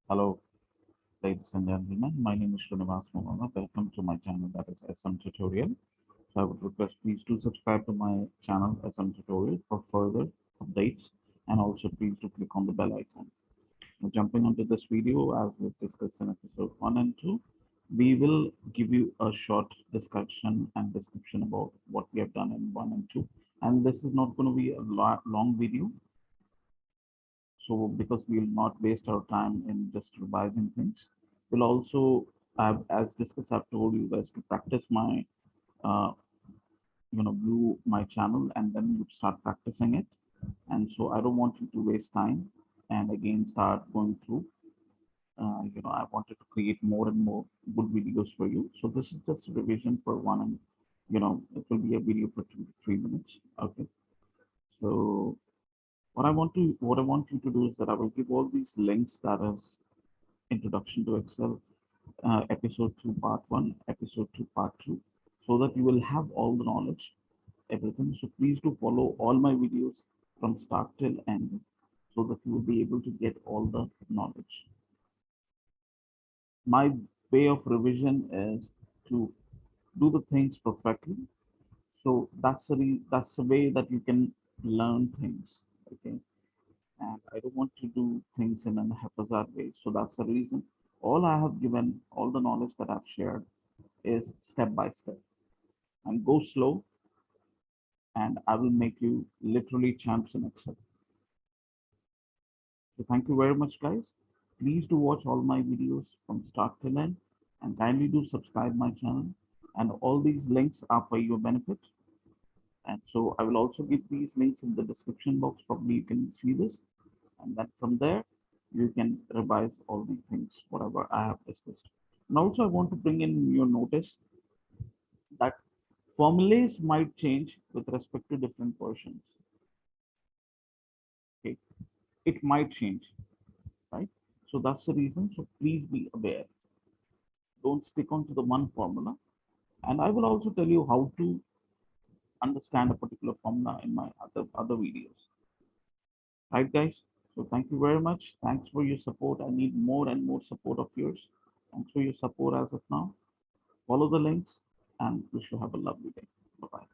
Hello, ladies and gentlemen. My name is Srinivas Momama. Welcome to my channel, that is SMTutorial. So I would request please do subscribe to my channel SMTutorial for further updates, and also please do click on the bell icon. Now, jumping onto this video, as we've discussed in episode 1 and 2, we will give you a short discussion and description about what we have done in 1 and 2. And this is not going to be a long video. So because we will not waste our time in just revising things, we'll also, as discussed, I've told you guys to practice my, uh, view my channel and then you start practicing it. And so I don't want you to waste time and again start going through. I wanted to create more and more good videos for you. So this is just a revision for one, and it will be a video for 2 to 3 minutes. Okay. So what I want you to do is that I will give all these links, that is Introduction to Excel, episode 2 part 1, episode 2 part 2, so that you will have all the knowledge, everything. So please do follow all my videos from start till end, so that you will be able to get all the knowledge. My way of revision is to do the things perfectly. So that's the way that you can learn things. Okay. And I don't want to do things in a haphazard way. So that's the reason. All I have given, all the knowledge that I've shared is step by step. And go slow, and I will make you literally champs in Excel. So thank you very much, guys. Please do watch all my videos from start till end, and kindly do subscribe my channel. And all these links are for your benefit. And so I will also give these links in the description box. Probably you can see this. And then from there, you can revise all the things, whatever I have discussed. And also, I want to bring in your notice that formulas might change with respect to different versions. Okay, it might change, right? So that's the reason. So please be aware. Don't stick on to the one formula. And I will also tell you how to understand a particular formula in my other videos. Right, guys? So thank you very much. Thanks for your support. I need more and more support of yours. Thanks for your support as of now. Follow the links and wish you have a lovely day. Bye-bye.